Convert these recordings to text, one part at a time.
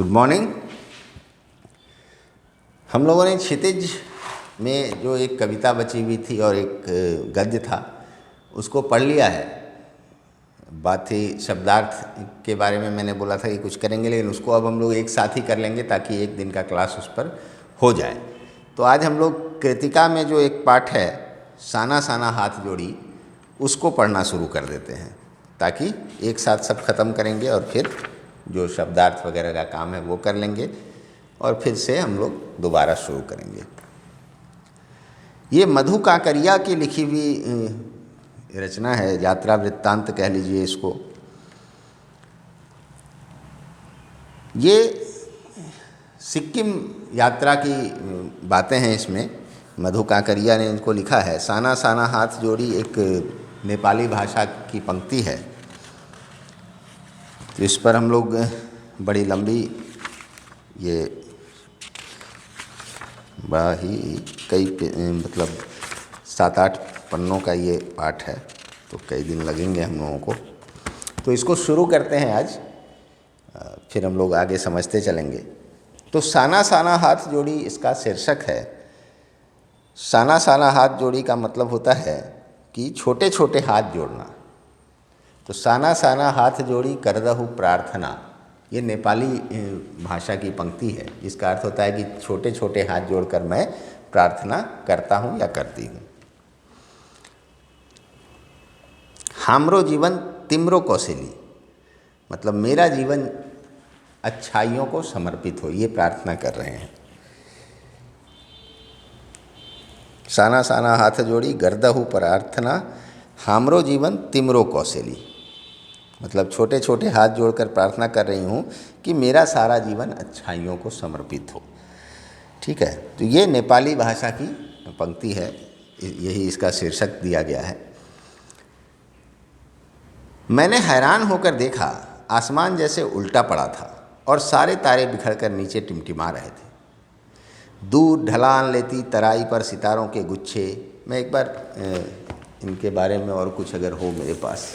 Good morning. हम लोगों ने क्षितिज में जो एक कविता बची हुई थी और एक गद्य था उसको पढ़ लिया है। बात थी शब्दार्थ के बारे में, मैंने बोला था कि कुछ करेंगे, लेकिन उसको अब हम लोग एक साथ ही कर लेंगे ताकि एक दिन का क्लास उस पर हो जाए। तो आज हम लोग कृतिका में जो एक पाठ है साना साना हाथ जोड़ी, उसको पढ़ना शुरू कर देते हैं ताकि एक साथ सब खत्म करेंगे और फिर जो शब्दार्थ वगैरह का काम है वो कर लेंगे और फिर से हम लोग दोबारा शुरू करेंगे। ये मधु काकरिया की लिखी हुई रचना है, यात्रा वृत्तांत कह लीजिए इसको। ये सिक्किम यात्रा की बातें हैं इसमें। मधु काकरिया ने इनको लिखा है। साना साना हाथ जोड़ी एक नेपाली भाषा की पंक्ति है। तो इस पर हम लोग बड़ी लंबी, ये बड़ा ही कई मतलब 7-8 पन्नों का ये पाठ है, तो कई दिन लगेंगे हम लोगों को। तो इसको शुरू करते हैं आज, फिर हम लोग आगे समझते चलेंगे। तो साना साना हाथ जोड़ी इसका शीर्षक है। साना साना हाथ जोड़ी का मतलब होता है कि छोटे छोटे हाथ जोड़ना। तो साना साना हाथ जोड़ी करदहु प्रार्थना, ये नेपाली भाषा की पंक्ति है। इसका अर्थ होता है कि छोटे छोटे हाथ जोड़कर मैं प्रार्थना करता हूँ या करती हूँ। हाम्रो जीवन तिम्रो कौशली, मतलब मेरा जीवन अच्छाइयों को समर्पित हो, ये प्रार्थना कर रहे हैं। साना साना हाथ जोड़ी गर्दहु प्रार्थना, हाम्रो जीवन तिम्रो कौशली, मतलब छोटे छोटे हाथ जोड़कर प्रार्थना कर रही हूँ कि मेरा सारा जीवन अच्छाइयों को समर्पित हो। ठीक है, तो ये नेपाली भाषा की पंक्ति है, यही इसका शीर्षक दिया गया है। मैंने हैरान होकर देखा, आसमान जैसे उल्टा पड़ा था और सारे तारे बिखरकर नीचे टिमटिमा रहे थे। दूर ढलान लेती तराई पर सितारों के गुच्छे। मैं एक बार इनके बारे में और कुछ अगर हो मेरे पास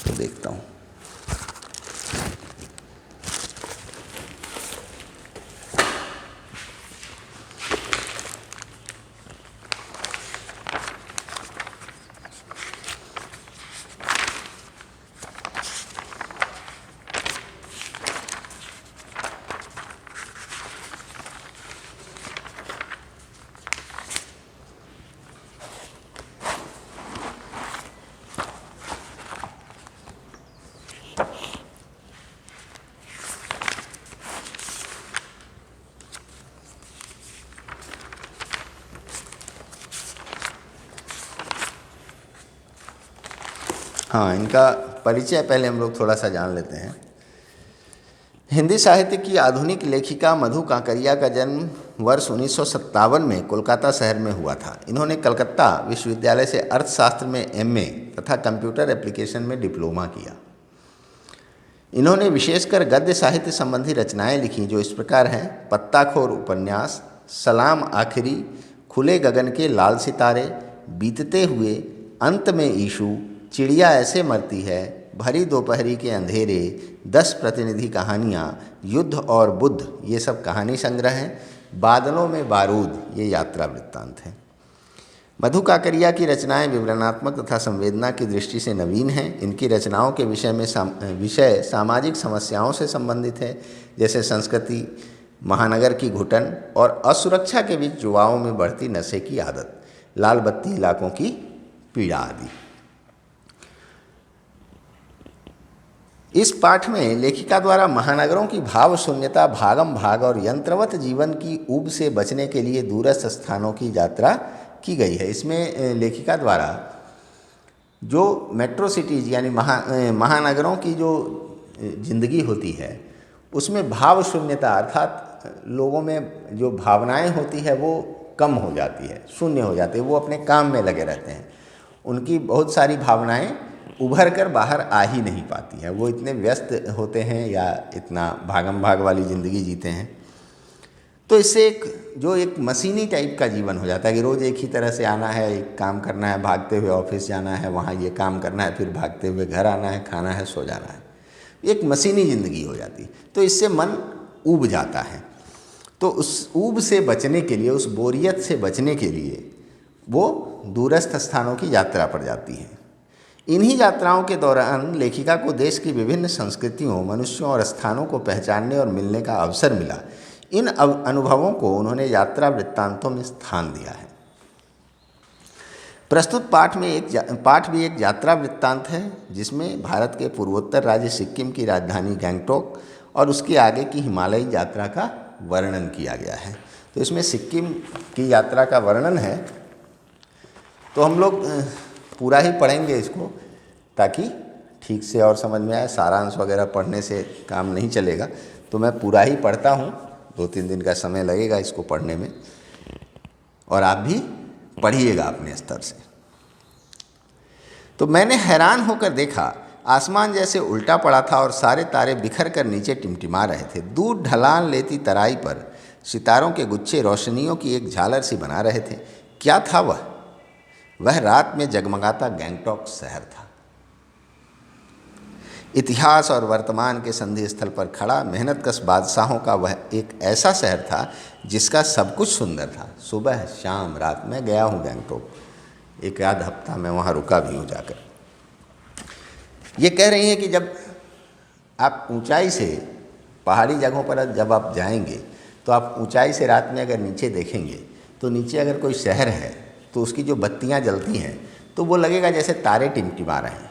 तो देखता हूँ। हाँ, इनका परिचय पहले हम लोग थोड़ा सा जान लेते हैं। हिंदी साहित्य की आधुनिक लेखिका मधु काकरिया का जन्म वर्ष 1957 में कोलकाता शहर में हुआ था। इन्होंने कलकत्ता विश्वविद्यालय से अर्थशास्त्र में एमए तथा कंप्यूटर एप्लीकेशन में डिप्लोमा किया। इन्होंने विशेषकर गद्य साहित्य संबंधी रचनाएं लिखी जो इस प्रकार हैं: पत्ताखोर उपन्यास, सलाम आखिरी, खुले गगन के लाल सितारे, बीतते हुए, अंत में ईशु, चिड़िया ऐसे मरती है, भरी दोपहरी के अंधेरे, 10 प्रतिनिधि कहानियाँ, युद्ध और बुद्ध, ये सब कहानी संग्रह हैं, बादलों में बारूद, ये यात्रा वृत्तांत हैं। मधु काकरिया की रचनाएं विवरणात्मक तथा संवेदना की दृष्टि से नवीन हैं। इनकी रचनाओं के विषय सामाजिक समस्याओं से संबंधित है, जैसे संस्कृति, महानगर की घुटन और असुरक्षा के बीच युवाओं में बढ़ती नशे की आदत, लाल बत्ती इलाकों की पीड़ा आदि। इस पाठ में लेखिका द्वारा महानगरों की भाव शून्यता, भागम भाग और यंत्रवत जीवन की ऊब से बचने के लिए दूरस्थ स्थानों की यात्रा की गई है। इसमें लेखिका द्वारा जो मेट्रो सिटीज़ यानी महानगरों की जो जिंदगी होती है उसमें भाव शून्यता, अर्थात लोगों में जो भावनाएं होती है वो कम हो जाती है, शून्य हो जाती है, वो अपने काम में लगे रहते हैं। उनकी बहुत सारी भावनाएं उभर कर बाहर आ ही नहीं पाती हैं, वो इतने व्यस्त होते हैं या इतना भागम भाग वाली ज़िंदगी जीते हैं। तो इससे एक मशीनी टाइप का जीवन हो जाता है कि रोज़ एक ही तरह से आना है, एक काम करना है, भागते हुए ऑफिस जाना है, वहाँ ये काम करना है, फिर भागते हुए घर आना है, खाना है, सो जाना है। एक मशीनी ज़िंदगी हो जाती है। तो इससे मन ऊब जाता है। तो उस ऊब से बचने के लिए, उस बोरियत से बचने के लिए वो दूरस्थ स्थानों की यात्रा पर जाती है। इन्हीं यात्राओं के दौरान लेखिका को देश की विभिन्न संस्कृतियों, मनुष्यों और स्थानों को पहचानने और मिलने का अवसर मिला। इन अनुभवों को उन्होंने यात्रा वृत्तांतों में स्थान दिया है। प्रस्तुत पाठ भी एक यात्रा वृत्तांत है, जिसमें भारत के पूर्वोत्तर राज्य सिक्किम की राजधानी गंगटोक और उसके आगे की हिमालयी यात्रा का वर्णन किया गया है। तो इसमें सिक्किम की यात्रा का वर्णन है। तो हम लोग पूरा ही पढ़ेंगे इसको, ताकि ठीक से और समझ में आए। सारांश वगैरह पढ़ने से काम नहीं चलेगा, तो मैं पूरा ही पढ़ता हूँ। 2-3 दिन का समय लगेगा इसको पढ़ने में, और आप भी पढ़िएगा अपने स्तर से। तो मैंने हैरान होकर देखा, आसमान जैसे उल्टा पड़ा था और सारे तारे बिखर कर नीचे टिमटिमा रहे थे। दूर ढलान लेती तराई पर सितारों के गुच्छे रोशनियों की एक झालर सी बना रहे थे। क्या था वह? वह रात में जगमगाता गंगटोक शहर था। इतिहास और वर्तमान के संधि स्थल पर खड़ा मेहनतकश बादशाहों का वह एक ऐसा शहर था जिसका सब कुछ सुंदर था। सुबह शाम रात मैं गया हूँ गंगटोक, एक आध हफ्ता मैं वहाँ रुका भी हूँ जाकर। ये कह रही हैं कि जब आप ऊंचाई से, पहाड़ी जगहों पर जब आप जाएंगे, तो आप ऊंचाई से रात में अगर नीचे देखेंगे, तो नीचे अगर कोई शहर है तो उसकी जो बत्तियां जलती हैं तो वो लगेगा जैसे तारे टिमटिमा रहे हैं।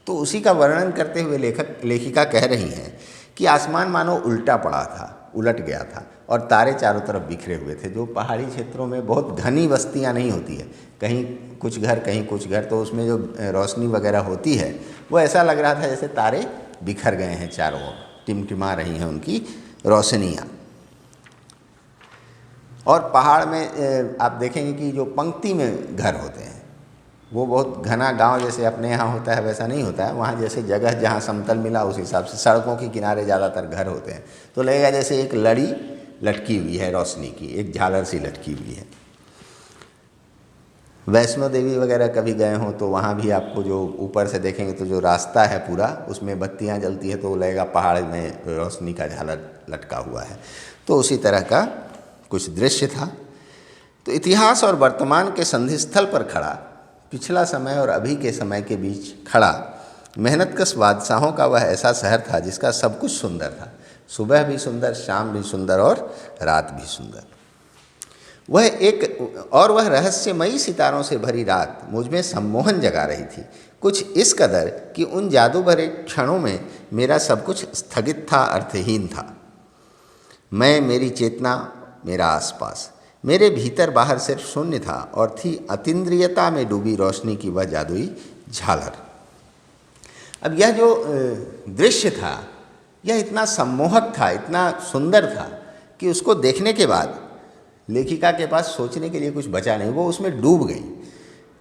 तो उसी का वर्णन करते हुए लेखिका कह रही हैं कि आसमान मानो उल्टा पड़ा था, उलट गया था, और तारे चारों तरफ बिखरे हुए थे। जो पहाड़ी क्षेत्रों में बहुत घनी बस्तियां नहीं होती है, कहीं कुछ घर कहीं कुछ घर, तो उसमें जो रोशनी वगैरह होती है वो ऐसा लग रहा था जैसे तारे बिखर गए हैं, चारों ओर टिमटिमा रही हैं उनकी रोशनियाँ। और पहाड़ में आप देखेंगे कि जो पंक्ति में घर होते हैं वो बहुत घना, गांव जैसे अपने यहाँ होता है वैसा नहीं होता है। वहाँ जैसे जगह जहाँ समतल मिला उस हिसाब से सड़कों के किनारे ज़्यादातर घर होते हैं। तो लगेगा जैसे एक लड़ी लटकी हुई है रोशनी की, एक झालर सी लटकी हुई है। वैष्णो देवी वगैरह कभी गए हों तो वहाँ भी आपको जो ऊपर से देखेंगे तो जो रास्ता है पूरा, उसमें बत्तियाँ जलती है, तो वो लगेगा पहाड़ में रोशनी का झालर लटका हुआ है। तो उसी तरह का कुछ दृश्य था। तो इतिहास और वर्तमान के संधि स्थल पर खड़ा, पिछला समय और अभी के समय के बीच खड़ा मेहनतकश बादशाहों का वह ऐसा शहर था जिसका सब कुछ सुंदर था। सुबह भी सुंदर, शाम भी सुंदर और रात भी सुंदर। वह रहस्यमयी सितारों से भरी रात मुझ में सम्मोहन जगा रही थी, कुछ इस कदर कि उन जादू भरे क्षणों में मेरा सब कुछ स्थगित था, अर्थहीन था। मैं, मेरी चेतना, मेरा आसपास, मेरे भीतर बाहर सिर्फ शून्य था, और थी अतीन्द्रियता में डूबी रोशनी की वह जादुई झालर। अब यह जो दृश्य था यह इतना सम्मोहक था, इतना सुंदर था कि उसको देखने के बाद लेखिका के पास सोचने के लिए कुछ बचा नहीं, वो उसमें डूब गई।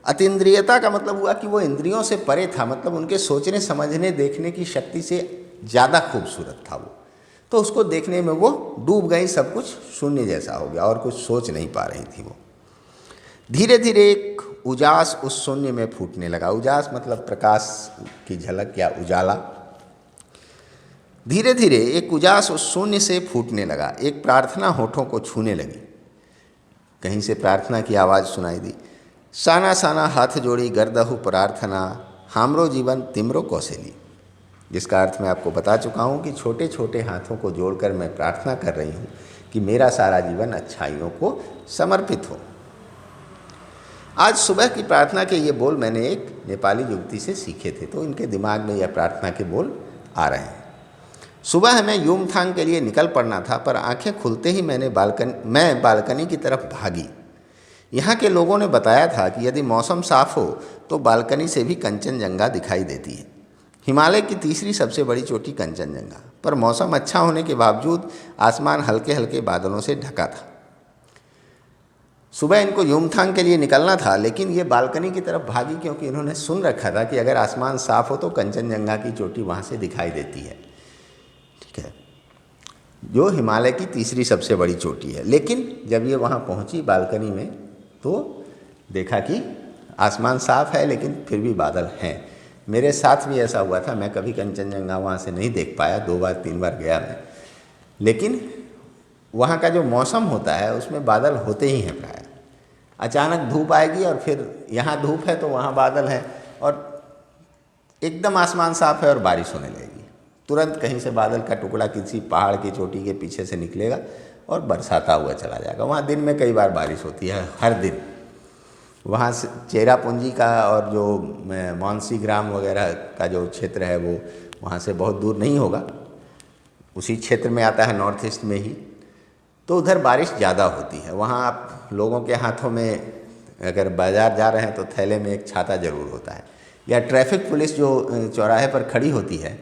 अतीन्द्रियता का मतलब हुआ कि वो इंद्रियों से परे था, मतलब उनके सोचने समझने देखने की शक्ति से ज़्यादा खूबसूरत था वो। तो उसको देखने में वो डूब गई, सब कुछ शून्य जैसा हो गया और कुछ सोच नहीं पा रही थी वो। धीरे धीरे एक उजास उस शून्य में फूटने लगा। उजास मतलब प्रकाश की झलक या उजाला। धीरे धीरे एक उजास उस शून्य से फूटने लगा। एक प्रार्थना होठों को छूने लगी। कहीं से प्रार्थना की आवाज़ सुनाई दी, साना साना हाथ जोड़ी गर्दहु प्रार्थना, हामरो जीवन तिमरो कौशली। जिसका अर्थ मैं आपको बता चुका हूँ कि छोटे छोटे हाथों को जोड़कर मैं प्रार्थना कर रही हूँ कि मेरा सारा जीवन अच्छाइयों को समर्पित हो। आज सुबह की प्रार्थना के ये बोल मैंने एक नेपाली युवती से सीखे थे, तो इनके दिमाग में यह प्रार्थना के बोल आ रहे हैं। सुबह हमें युमथांग के लिए निकल पड़ना था, पर आंखें खुलते ही मैं बालकनी की तरफ भागी। यहाँ के लोगों ने बताया था कि यदि मौसम साफ हो तो बालकनी से भी कंचनजंगा दिखाई देती है, हिमालय की तीसरी सबसे बड़ी चोटी कंचनजंगा। पर मौसम अच्छा होने के बावजूद आसमान हल्के हल्के बादलों से ढका था। सुबह इनको युमथांग के लिए निकलना था, लेकिन ये बालकनी की तरफ भागी क्योंकि इन्होंने सुन रखा था कि अगर आसमान साफ हो तो कंचनजंगा की चोटी वहाँ से दिखाई देती है, ठीक है, जो हिमालय की तीसरी सबसे बड़ी चोटी है। लेकिन जब ये वहाँ पहुँची बालकनी में तो देखा कि आसमान साफ है लेकिन फिर भी बादल हैं। मेरे साथ भी ऐसा हुआ था, मैं कभी कंचनजंगा वहाँ से नहीं देख पाया, 2 बार 3 बार गया मैं, लेकिन वहाँ का जो मौसम होता है उसमें बादल होते ही हैं प्राय। अचानक धूप आएगी और फिर यहाँ धूप है तो वहाँ बादल है, और एकदम आसमान साफ है और बारिश होने लगेगी। तुरंत कहीं से बादल का टुकड़ा किसी पहाड़ की चोटी के पीछे से निकलेगा और बरसाता हुआ चला जाएगा। वहाँ दिन में कई बार बारिश होती है, हर दिन। वहाँ से चेरापूंजी का और जो मानसी ग्राम वगैरह का जो क्षेत्र है वो वहाँ से बहुत दूर नहीं होगा, उसी क्षेत्र में आता है, नॉर्थ ईस्ट में ही। तो उधर बारिश ज़्यादा होती है। वहाँ आप लोगों के हाथों में अगर बाज़ार जा रहे हैं तो थैले में एक छाता ज़रूर होता है, या ट्रैफिक पुलिस जो चौराहे पर खड़ी होती है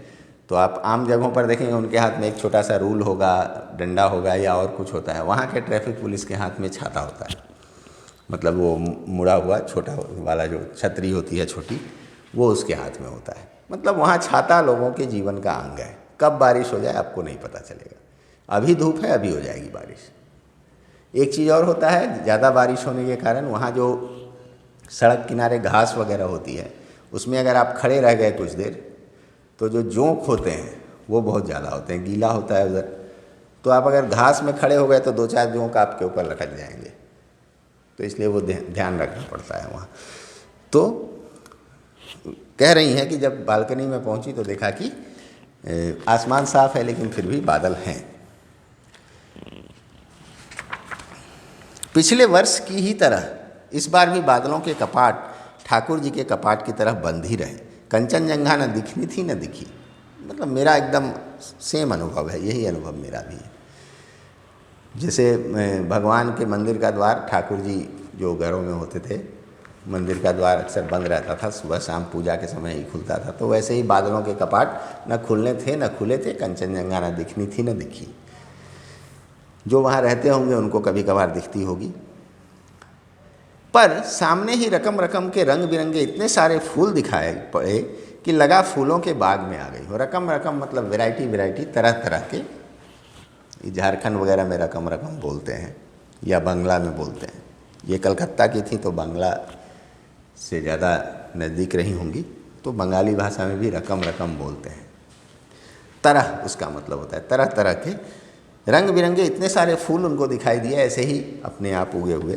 तो आप आम जगहों पर देखेंगे उनके हाथ में एक छोटा सा रूल होगा, डंडा होगा या और कुछ होता है। वहाँ के ट्रैफिक पुलिस के हाथ में छाता होता है, मतलब वो मुड़ा हुआ छोटा वाला जो छतरी होती है छोटी, वो उसके हाथ में होता है। मतलब वहाँ छाता लोगों के जीवन का अंग है। कब बारिश हो जाए आपको नहीं पता चलेगा। अभी धूप है, अभी हो जाएगी बारिश। एक चीज़ और होता है, ज़्यादा बारिश होने के कारण वहाँ जो सड़क किनारे घास वगैरह होती है उसमें अगर आप खड़े रह गए कुछ देर तो जो जोंक होते हैं वो बहुत ज़्यादा होते हैं, गीला होता है उधर। तो आप अगर घास में खड़े हो गए तो 2-4 जोंक आपके ऊपर लटक जाएंगे, तो इसलिए वो ध्यान रखना पड़ता है वहाँ। तो कह रही हैं कि जब बालकनी में पहुँची तो देखा कि आसमान साफ है लेकिन फिर भी बादल हैं। पिछले वर्ष की ही तरह इस बार भी बादलों के कपाट ठाकुर जी के कपाट की तरफ बंद ही रहे। कंचनजंघा न दिखनी थी न दिखी। मतलब मेरा एकदम सेम अनुभव है, यही अनुभव मेरा भी है। जैसे भगवान के मंदिर का द्वार, ठाकुर जी जो घरों में होते थे, मंदिर का द्वार अक्सर बंद रहता था, सुबह शाम पूजा के समय ही खुलता था। तो वैसे ही बादलों के कपाट न खुलने थे न खुले थे, कंचनजंघा न दिखनी थी न दिखी। जो वहाँ रहते होंगे उनको कभी कभार दिखती होगी। पर सामने ही रकम रकम के रंग बिरंगे इतने सारे फूल दिखाए पड़े कि लगा फूलों के बाग में आ गई हो। रकम रकम मतलब वैरायटी वैरायटी, तरह तरह के। झारखंड वगैरह में रकम रकम बोलते हैं या बांग्ला में बोलते हैं। ये कलकत्ता की थी तो बांग्ला से ज़्यादा नज़दीक रही होंगी, तो बंगाली भाषा में भी रकम रकम बोलते हैं। तरह उसका मतलब होता है तरह तरह के रंग बिरंगे इतने सारे फूल उनको दिखाई दिए, ऐसे ही अपने आप उगे हुए,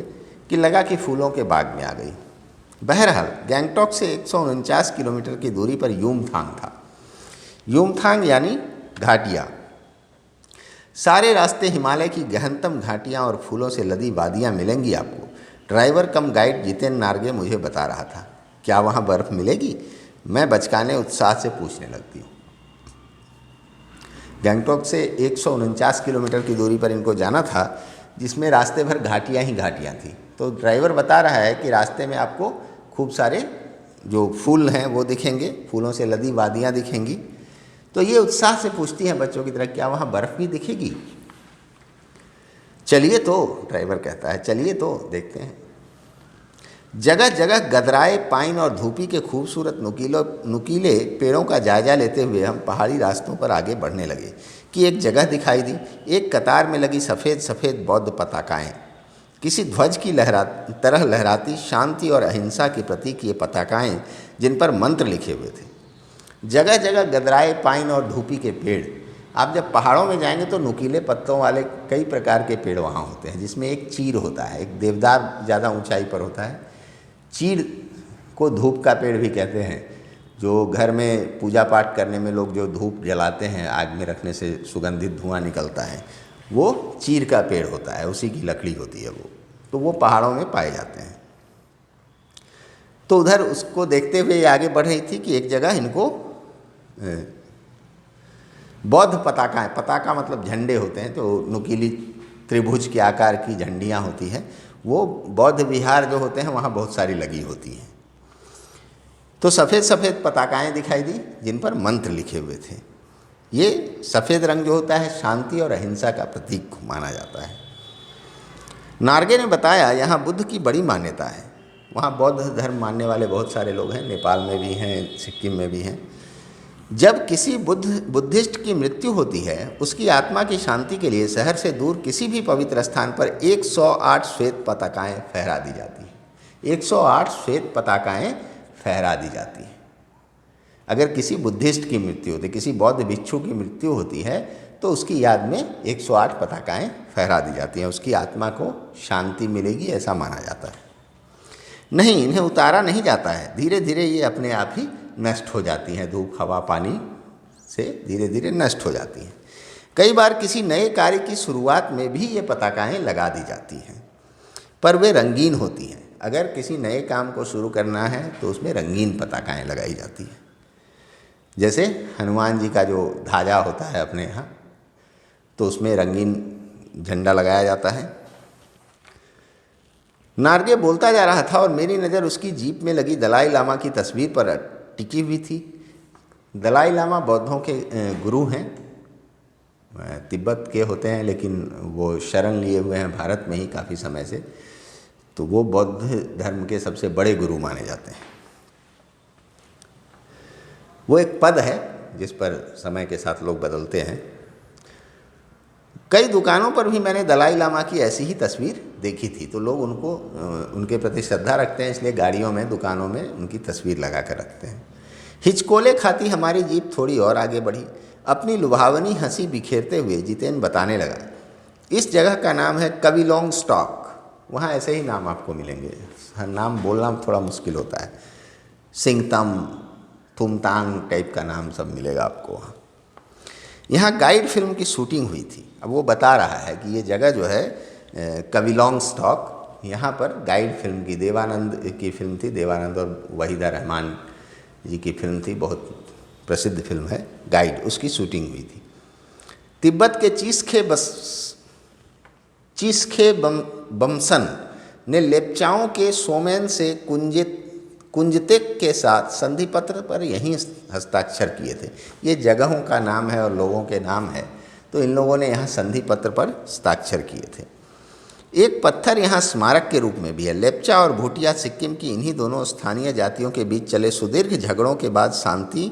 कि लगा कि फूलों के बाग में आ गई। बहरहाल गैंगटॉक से 149 किलोमीटर की दूरी पर युमथांग था। युमथांग यानी घाटियाँ। सारे रास्ते हिमालय की गहनतम घाटियाँ और फूलों से लदी वादियाँ मिलेंगी आपको। ड्राइवर कम गाइड जितेन नार्गे मुझे बता रहा था। क्या वहाँ बर्फ़ मिलेगी? मैं बचकाने उत्साह से पूछने लगती हूँ। गैंगटॉक से 149 किलोमीटर की दूरी पर इनको जाना था, जिसमें रास्ते भर घाटियाँ ही घाटियाँ थी। तो ड्राइवर बता रहा है कि रास्ते में आपको खूब सारे जो फूल हैं वो दिखेंगे, फूलों से लदी वादियाँ दिखेंगी। तो ये उत्साह से पूछती हैं बच्चों की तरह, क्या वहाँ बर्फ़ भी दिखेगी? चलिए तो, ड्राइवर कहता है, चलिए तो देखते हैं। जगह जगह गदराए पाइन और धूपी के खूबसूरत नुकीले पेड़ों का जायजा लेते हुए हम पहाड़ी रास्तों पर आगे बढ़ने लगे कि एक जगह दिखाई दी। एक कतार में लगी सफ़ेद सफ़ेद बौद्ध पताकाएँ, किसी ध्वज की तरह लहराती, शांति और अहिंसा के प्रतीक ये पताकाएँ जिन पर मंत्र लिखे हुए थे। जगह जगह गदराए पाइन और धूपी के पेड़। आप जब पहाड़ों में जाएंगे तो नुकीले पत्तों वाले कई प्रकार के पेड़ वहाँ होते हैं, जिसमें एक चीड़ होता है, एक देवदार ज़्यादा ऊंचाई पर होता है। चीड़ को धूप का पेड़ भी कहते हैं। जो घर में पूजा पाठ करने में लोग जो धूप जलाते हैं, आग में रखने से सुगंधित धुआं निकलता है, वो चीड़ का पेड़ होता है, उसी की लकड़ी होती है वो। तो वो पहाड़ों में पाए जाते हैं। तो उधर उसको देखते हुए आगे बढ़ रही थी कि एक जगह इनको बौद्ध पताकाएँ, पताका मतलब झंडे होते हैं, तो नुकीली त्रिभुज के आकार की झंडियाँ होती हैं, वो बौद्ध विहार जो होते हैं वहाँ बहुत सारी लगी होती हैं। तो सफ़ेद सफ़ेद पताकाएँ दिखाई दी जिन पर मंत्र लिखे हुए थे। ये सफ़ेद रंग जो होता है शांति और अहिंसा का प्रतीक माना जाता है। नार्गे ने बताया यहाँ बुद्ध की बड़ी मान्यता है। वहाँ बौद्ध धर्म मानने वाले बहुत सारे लोग हैं, नेपाल में भी हैं, सिक्किम में भी हैं। जब किसी बुद्धिस्ट की मृत्यु होती है, उसकी आत्मा की शांति के लिए शहर से दूर किसी भी पवित्र स्थान पर 108 श्वेत पताकाएँ फहरा दी जाती हैं। 108 श्वेत पताकाएँ फहरा दी जाती हैं। अगर किसी बुद्धिस्ट की मृत्यु होती है, किसी बौद्ध भिक्षु की मृत्यु होती है, तो उसकी याद में 108 पताकाएं फहरा दी जाती हैं, उसकी आत्मा को शांति मिलेगी ऐसा माना जाता है। नहीं, इन्हें उतारा नहीं जाता है, धीरे धीरे ये अपने आप ही नष्ट हो जाती हैं, धूप हवा पानी से धीरे धीरे नष्ट हो जाती हैं। कई बार किसी नए कार्य की शुरुआत में भी ये पताकाएं लगा दी जाती हैं, पर वे रंगीन होती हैं। अगर किसी नए काम को शुरू करना है तो उसमें रंगीन पताकाएं लगाई जाती हैं। जैसे हनुमान जी का जो ध्वजा होता है अपने यहाँ, तो उसमें रंगीन झंडा लगाया जाता है। नार्गे बोलता जा रहा था और मेरी नज़र उसकी जीप में लगी दलाई लामा की तस्वीर पर टिकी हुई थी। दलाई लामा बौद्धों के गुरु हैं, तिब्बत के होते हैं, लेकिन वो शरण लिए हुए हैं भारत में ही काफ़ी समय से, तो वो बौद्ध धर्म के सबसे बड़े गुरु माने जाते हैं। वो एक पद है जिस पर समय के साथ लोग बदलते हैं। कई दुकानों पर भी मैंने दलाई लामा की ऐसी ही तस्वीर देखी थी, तो लोग उनके प्रति श्रद्धा रखते हैं, इसलिए गाड़ियों में दुकानों में उनकी तस्वीर लगा कर रखते हैं। हिचकोले खाती हमारी जीप थोड़ी और आगे बढ़ी। अपनी लुभावनी हंसी बिखेरते हुए जितेन बताने लगा, इस जगह का नाम है कविलोंग स्टॉक। वहाँ ऐसे ही नाम आपको मिलेंगे, नाम बोलना थोड़ा मुश्किल होता है, सिंगतम थुमतांग टाइप का नाम सब मिलेगा आपको वहाँ। यहाँ गाइड फिल्म की शूटिंग हुई थी। अब वो बता रहा है कि ये जगह जो है कविलोंग स्टॉक, यहाँ पर गाइड फिल्म की, देवानंद की फिल्म थी, देवानंद और वहीदा रहमान जी की फिल्म थी, बहुत प्रसिद्ध फिल्म है गाइड, उसकी शूटिंग हुई थी। तिब्बत के चीस्खे बमसन ने लेप्चाओं के सोमेन से कुंजतेक के साथ संधि पत्र पर यहीं हस्ताक्षर किए थे। ये जगहों का नाम है और लोगों के नाम है, तो इन लोगों ने यहाँ संधि पत्र पर हस्ताक्षर किए थे। एक पत्थर यहाँ स्मारक के रूप में भी है। लेप्चा और भूटिया सिक्किम की इन्हीं दोनों स्थानीय जातियों के बीच चले सुदीर्घ झगड़ों के बाद शांति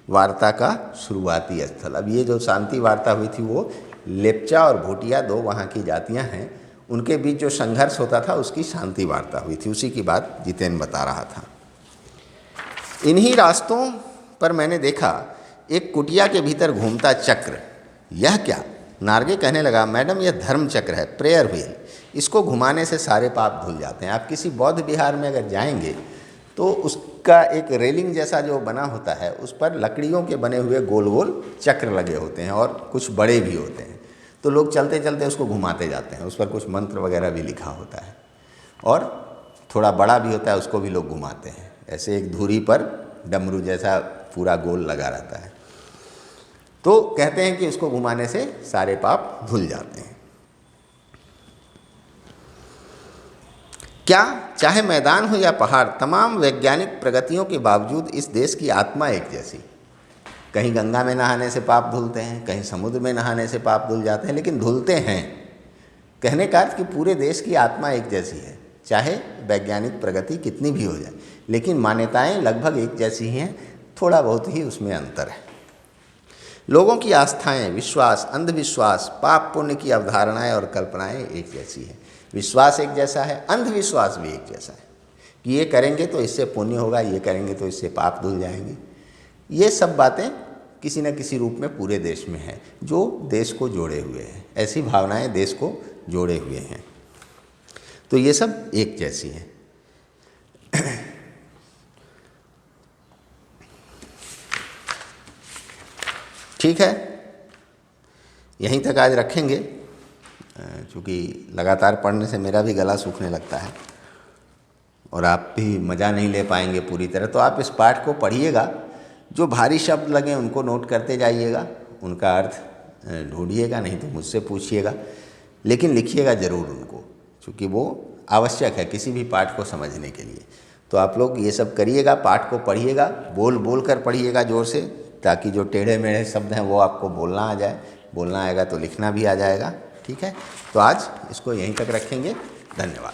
वार्ता का शुरुआती स्थल। अब ये जो शांति वार्ता हुई थी वो लेप्चा और भूटिया, दो वहाँ की जातियाँ हैं, उनके बीच जो संघर्ष होता था उसकी शांति वार्ता हुई थी, उसी की बात जितेन बता रहा था। इन्हीं रास्तों पर मैंने देखा एक कुटिया के भीतर घूमता चक्र। यह क्या? नार्गे कहने लगा, मैडम यह धर्म चक्र है, प्रेयर व्हील। इसको घुमाने से सारे पाप धुल जाते हैं। आप किसी बौद्ध विहार में अगर जाएंगे तो उसका एक रेलिंग जैसा जो बना होता है, उस पर लकड़ियों के बने हुए गोल गोल चक्र लगे होते हैं और कुछ बड़े भी होते हैं, तो लोग चलते चलते उसको घुमाते जाते हैं। उस पर कुछ मंत्र वगैरह भी लिखा होता है, और थोड़ा बड़ा भी होता है, उसको भी लोग घुमाते हैं। ऐसे एक धुरी पर डमरू जैसा पूरा गोल लगा रहता है, तो कहते हैं कि उसको घुमाने से सारे पाप धुल जाते हैं। क्या चाहे मैदान हो या पहाड़, तमाम वैज्ञानिक प्रगतियों के बावजूद इस देश की आत्मा एक जैसी। कहीं गंगा में नहाने से पाप धुलते हैं, कहीं समुद्र में नहाने से पाप धुल जाते हैं, लेकिन धुलते हैं। कहने का अर्थ कि पूरे देश की आत्मा एक जैसी है, चाहे वैज्ञानिक प्रगति कितनी भी हो जाए, लेकिन मान्यताएं लगभग एक जैसी हैं, थोड़ा बहुत ही उसमें अंतर है। लोगों की आस्थाएं, विश्वास, अंधविश्वास, पाप पुण्य की अवधारणाएं और कल्पनाएं एक जैसी हैं। विश्वास एक जैसा है, अंधविश्वास भी एक जैसा है कि ये करेंगे तो इससे पुण्य होगा, ये करेंगे तो इससे पाप धुल जाएंगे। ये सब बातें किसी न किसी रूप में पूरे देश में हैं, जो देश को जोड़े हुए हैं। ऐसी भावनाएं देश को जोड़े हुए हैं, तो ये सब एक जैसी हैं। ठीक है, यहीं तक आज रखेंगे, क्योंकि लगातार पढ़ने से मेरा भी गला सूखने लगता है और आप भी मज़ा नहीं ले पाएंगे पूरी तरह। तो आप इस पाठ को पढ़िएगा, जो भारी शब्द लगें उनको नोट करते जाइएगा, उनका अर्थ ढूंढिएगा, नहीं तो मुझसे पूछिएगा, लेकिन लिखिएगा ज़रूर उनको, क्योंकि वो आवश्यक है किसी भी पाठ को समझने के लिए। तो आप लोग ये सब करिएगा, पाठ को पढ़िएगा, बोल बोल कर पढ़िएगा ज़ोर से, ताकि जो टेढ़े मेढ़े शब्द हैं वो आपको बोलना आ जाए। बोलना आएगा तो लिखना भी आ जाएगा। ठीक है, तो आज इसको यहीं तक रखेंगे। धन्यवाद।